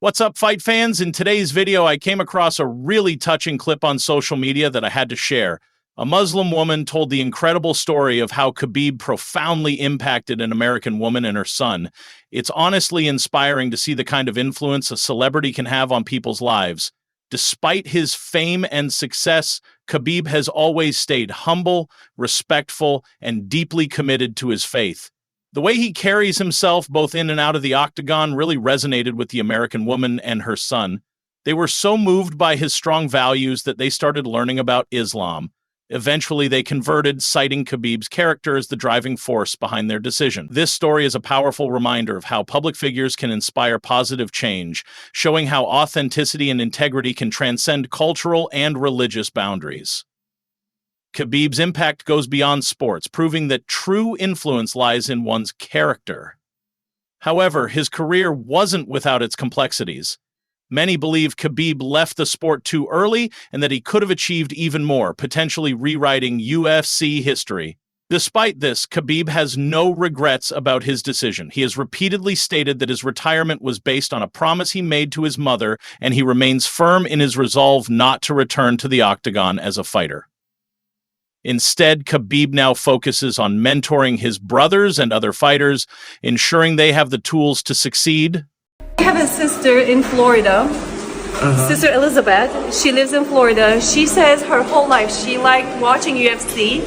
What's up, fight fans? In today's video, I came across a really touching clip on social media that I had to share. A Muslim woman told the incredible story of how Khabib profoundly impacted an American woman and her son. It's honestly inspiring to see the kind of influence a celebrity can have on people's lives. Despite his fame and success, Khabib has always stayed humble, respectful, and deeply committed to his faith. The way he carries himself both in and out of the octagon really resonated with the American woman and her son. They were so moved by his strong values that they started learning about Islam. Eventually, they converted, citing Khabib's character as the driving force behind their decision. This story is a powerful reminder of how public figures can inspire positive change, showing how authenticity and integrity can transcend cultural and religious boundaries. Khabib's impact goes beyond sports, proving that true influence lies in one's character. However, his career wasn't without its complexities. Many believe Khabib left the sport too early and that he could have achieved even more, potentially rewriting UFC history. Despite this, Khabib has no regrets about his decision. He has repeatedly stated that his retirement was based on a promise he made to his mother, and he remains firm in his resolve not to return to the octagon as a fighter. Instead, Khabib now focuses on mentoring his brothers and other fighters, ensuring they have the tools to succeed. I have a sister in Florida, Sister Elizabeth. She lives in Florida. She says her whole life she liked watching UFC.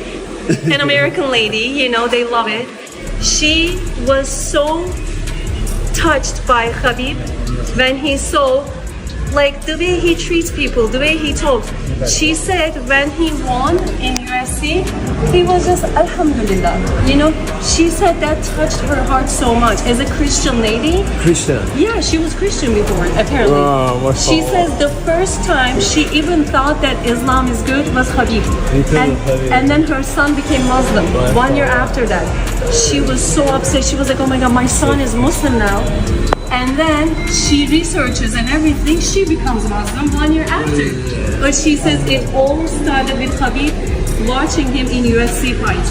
An American lady, you know, they love it. She was so touched by Khabib when he saw like the way he treats people, the way he talks. She said when he won in UFC, he was just Alhamdulillah. You know, she said that touched her heart so much. As a Christian lady. Christian? Yeah, she was Christian before, apparently. Wow, she says the first time she even thought that Islam is good was Khabib. And then her son became Muslim 1 year after that. She was so upset. She was like, oh my God, my son is Muslim now. And then she researches and everything, she becomes Muslim 1 year after. But she says it all started with Khabib watching him in UFC fight.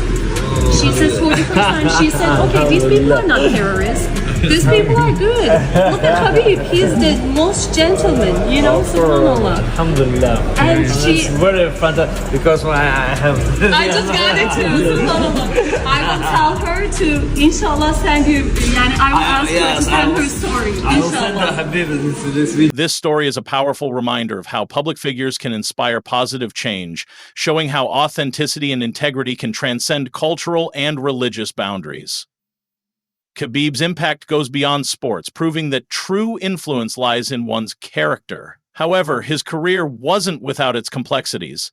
She says for the first time, she said, okay, these people are not terrorists. These people are good. Look at Khabib, he's the most gentleman, you know, subhanAllah. Alhamdulillah. And it's very fantastic because I have... I just got it too, subhanAllah. I will tell her to, inshallah, send you, and I will ask her to send her story, inshallah. This story is a powerful reminder of how public figures can inspire positive change, showing how authenticity and integrity can transcend cultural and religious boundaries. Khabib's impact goes beyond sports, proving that true influence lies in one's character. However, his career wasn't without its complexities.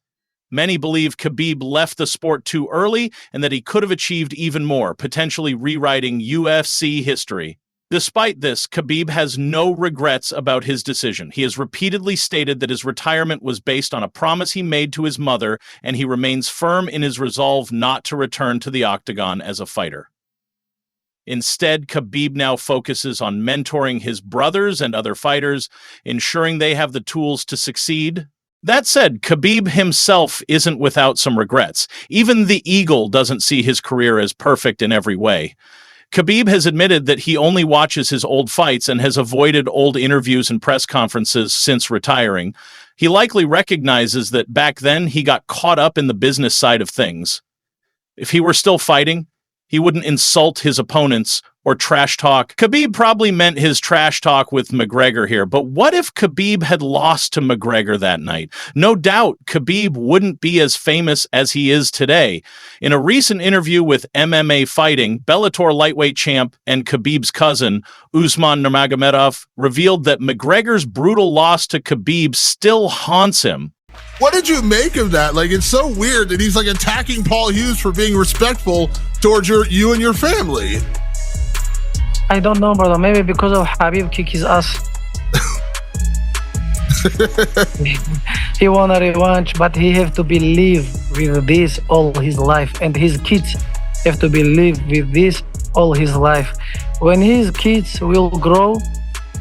Many believe Khabib left the sport too early and that he could have achieved even more, potentially rewriting UFC history. Despite this, Khabib has no regrets about his decision. He has repeatedly stated that his retirement was based on a promise he made to his mother, and he remains firm in his resolve not to return to the octagon as a fighter. Instead, Khabib now focuses on mentoring his brothers and other fighters, ensuring they have the tools to succeed. That said, Khabib himself isn't without some regrets. Even the Eagle doesn't see his career as perfect in every way. Khabib has admitted that he only watches his old fights and has avoided old interviews and press conferences since retiring. He likely recognizes that back then he got caught up in the business side of things. If he were still fighting, he wouldn't insult his opponents or trash talk. Khabib probably meant his trash talk with McGregor here, but what if Khabib had lost to McGregor that night? No doubt Khabib wouldn't be as famous as he is today. In a recent interview with MMA Fighting, Bellator lightweight champ and Khabib's cousin, Usman Nurmagomedov, revealed that McGregor's brutal loss to Khabib still haunts him. What did you make of that? Like, it's so weird that he's like attacking Paul Hughes for being respectful towards you and your family. I don't know, brother. Maybe because of Khabib kick his ass. He won a revanche, but he have to believe with this all his life, and his kids have to believe with this all his life. When his kids will grow,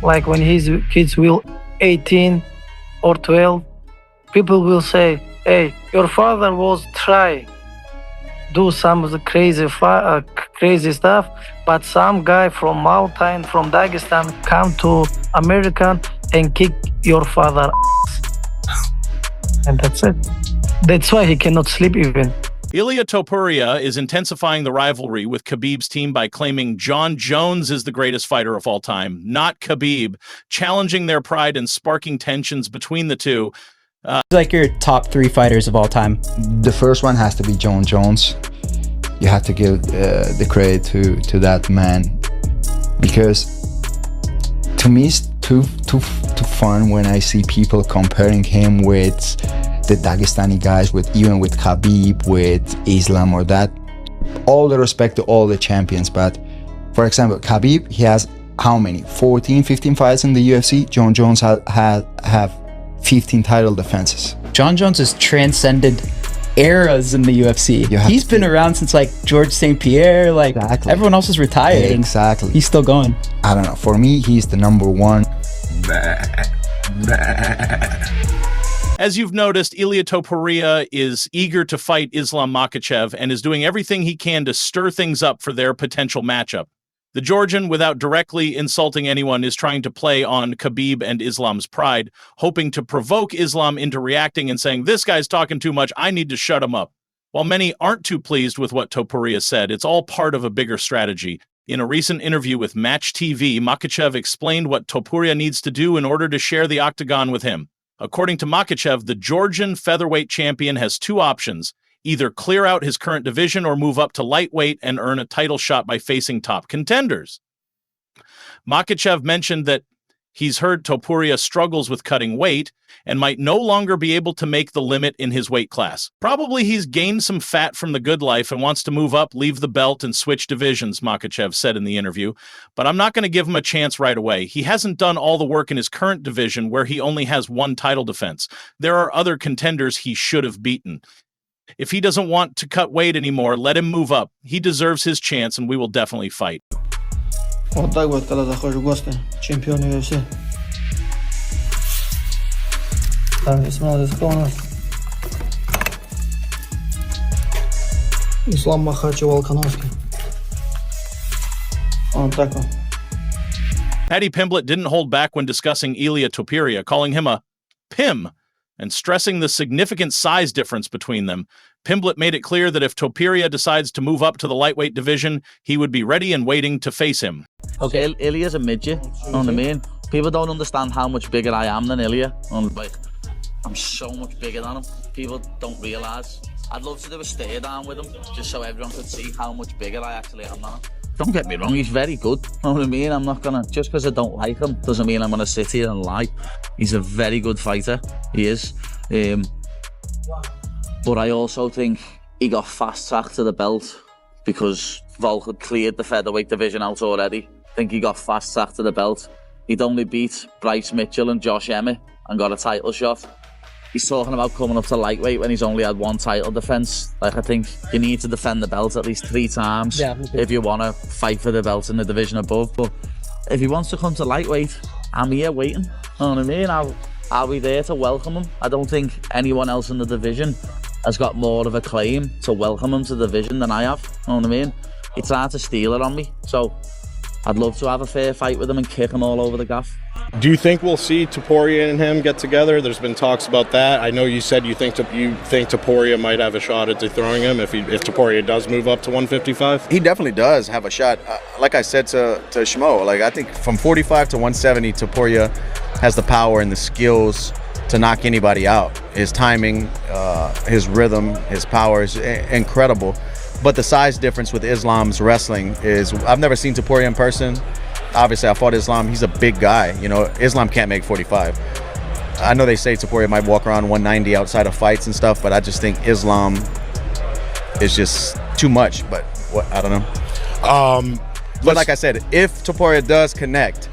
like when his kids will 18 or 12, people will say, hey, your father was try do some of the crazy crazy stuff. But some guy from mountain, from Dagestan, come to America and kick your father ass. And that's it. That's why he cannot sleep even. Ilia Topuria is intensifying the rivalry with Khabib's team by claiming John Jones is the greatest fighter of all time, not Khabib, challenging their pride and sparking tensions between the two. Like your top 3 fighters of all time. The first one has to be John Jones. You have to give the credit to that man, because to me it's too fun when I see people comparing him with the Dagestani guys, even with Khabib, with Islam or that. All the respect to all the champions, but for example, Khabib, he has how many? 14, 15 fights in the UFC. John Jones have 15 title defenses. John Jones has transcended eras in the UFC. He's been around since like George St. Pierre, like exactly. Everyone else is retired. Exactly. He's still going. I don't know. For me, he's the number one. As you've noticed, Ilia Topuria is eager to fight Islam Makhachev and is doing everything he can to stir things up for their potential matchup. The Georgian, without directly insulting anyone, is trying to play on Khabib and Islam's pride, hoping to provoke Islam into reacting and saying, "This guy's talking too much, I need to shut him up." While many aren't too pleased with what Topuria said, it's all part of a bigger strategy. In a recent interview with Match TV, Makhachev explained what Topuria needs to do in order to share the octagon with him. According to Makhachev, the Georgian featherweight champion has 2 options: either clear out his current division or move up to lightweight and earn a title shot by facing top contenders. Makhachev mentioned that he's heard Topuria struggles with cutting weight and might no longer be able to make the limit in his weight class. Probably he's gained some fat from the good life and wants to move up, leave the belt, and switch divisions, Makhachev said in the interview. But I'm not going to give him a chance right away. He hasn't done all the work in his current division where he only has 1 title defense. There are other contenders he should have beaten. If he doesn't want to cut weight anymore, let him move up. He deserves his chance and we will definitely fight. Так вот, когда заходишь в гости, чемпион UFC. Так, не смотрите, кто у нас? Ислам Макхачев Волконовский. Он так вот. Paddy Pimblett didn't hold back when discussing Ilia Topuria, calling him a Pim and stressing the significant size difference between them. Pimblett made it clear that if Topuria decides to move up to the lightweight division, he would be ready and waiting to face him. Okay, Ilia's a midget, you know what I mean? People don't understand how much bigger I am than Ilia. I'm so much bigger than him. People don't realise. I'd love to do a stare down with him, just so everyone could see how much bigger I actually am than him. Don't get me wrong, he's very good, you know what I mean? I'm not gonna, just because I don't like him, doesn't mean I'm gonna sit here and lie. He's a very good fighter, he is. But I also think he got fast-tracked to the belt because Volk had cleared the featherweight division out already. I think he got fast-tracked to the belt. He'd only beat Bryce Mitchell and Josh Emmett and got a title shot. He's talking about coming up to lightweight when he's only had 1 title defense. Like, I think you need to defend the belt at least 3 times if you want to fight for the belt in the division above. But if he wants to come to lightweight, I'm here waiting. You know what I mean? I'll be there to welcome him. I don't think anyone else in the division has got more of a claim to welcome him to the division than I have. You know what I mean? He tried to steal it on me. So I'd love to have a fair fight with him and kick him all over the gaff. Do you think we'll see Topuria and him get together? There's been talks about that. I know you said you think Topuria might have a shot at dethrowing him if Topuria does move up to 155. He definitely does have a shot. Like I said to Shmo, like I think from 45 to 170, Topuria has the power and the skills to knock anybody out. His timing, his rhythm, his power is incredible. But the size difference with Islam's wrestling is, I've never seen Topuria in person. Obviously, I fought Islam. He's a big guy. You know, Islam can't make 45. I know they say Topuria might walk around 190 outside of fights and stuff, but I just think Islam is just too much. But I don't know. But like I said, if Topuria does connect,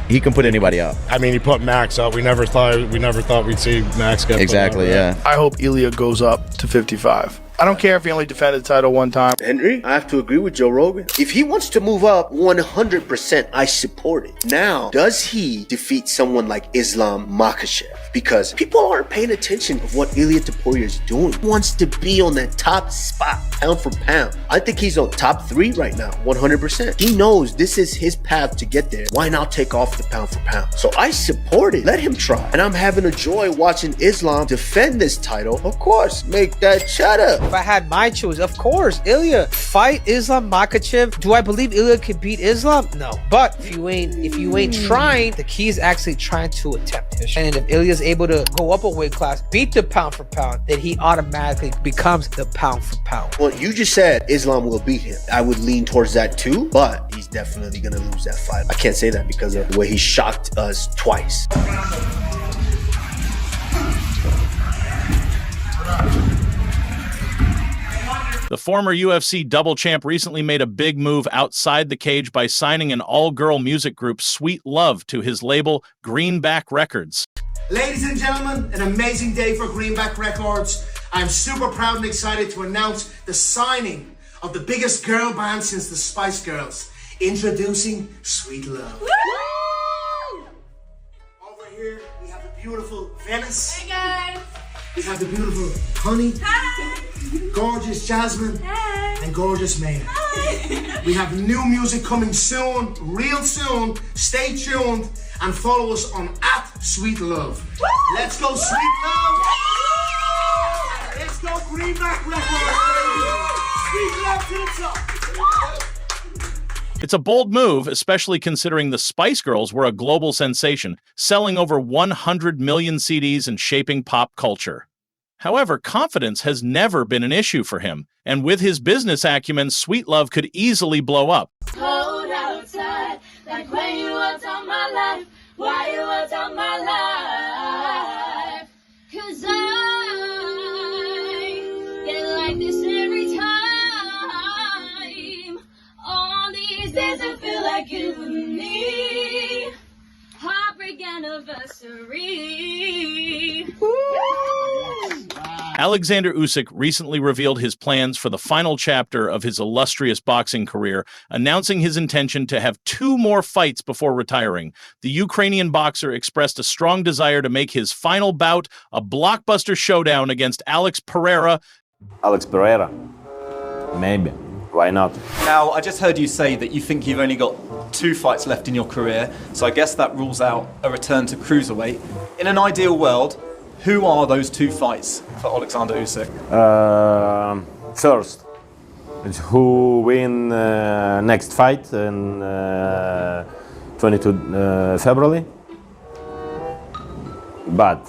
he can put anybody out. I mean, he put Max up. We never thought we'd see Max get exactly. put up, right? Yeah. I hope Ilia goes up to 55. I don't care if he only defended the title one time. Henry, I have to agree with Joe Rogan. If he wants to move up 100%, I support it. Now, does he defeat someone like Islam Makhachev? Because people aren't paying attention of what Ilia Topuria is doing. He wants to be on that top spot, pound for pound. I think he's on top 3 right now, 100%. He knows this is his path to get there. Why not take off the pound for pound? So I support it. Let him try. And I'm having a joy watching Islam defend this title. Of course, make that shut up. If I had my choice, of course, Ilia. Fight Islam Makhachev. Do I believe Ilia could beat Islam? No. But if you ain't trying, the key is actually trying to attempt it. And if Ilia's able to go up a weight class, beat the pound for pound, then he automatically becomes the pound for pound. Well, you just said Islam will beat him. I would lean towards that too, but he's definitely gonna lose that fight. I can't say that because of the way he shocked us twice. The former UFC double champ recently made a big move outside the cage by signing an all-girl music group, Sweet Love, to his label, Greenback Records. Ladies and gentlemen, an amazing day for Greenback Records. I'm super proud and excited to announce the signing of the biggest girl band since the Spice Girls. Introducing Sweet Love. Woo! Over here, we have the beautiful Venice. Hey guys! We have the beautiful Honey. Hi! Gorgeous Jasmine. Hey! And gorgeous Maya. Hi! We have new music coming soon, real soon. Stay tuned and follow us on @SweetLove. Woo! Let's go, Sweet Love! Woo! Let's go, Greenback Records! Sweet Love to the top! It's a bold move, especially considering the Spice Girls were a global sensation, selling over 100 million CDs and shaping pop culture. However, confidence has never been an issue for him, and with his business acumen, Sweet Love could easily blow up. Cold outside, like when you was on my life, why you was on my life? 'Cause I get like this every time. All these days I feel like you and me. Heartbreak anniversary. Alexander Usyk recently revealed his plans for the final chapter of his illustrious boxing career, announcing his intention to have 2 more fights before retiring. The Ukrainian boxer expressed a strong desire to make his final bout a blockbuster showdown against Alex Pereira. Alex Pereira, maybe. Why not? Now, I just heard you say that you think you've only got 2 fights left in your career, so I guess that rules out a return to cruiserweight. In an ideal world, who are those 2 fights for Alexander Usyk? First, who win next fight in 22 February. But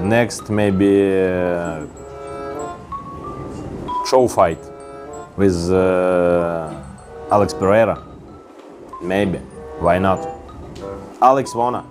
next maybe show fight with Alex Pereira. Maybe. Why not? Alex wanna.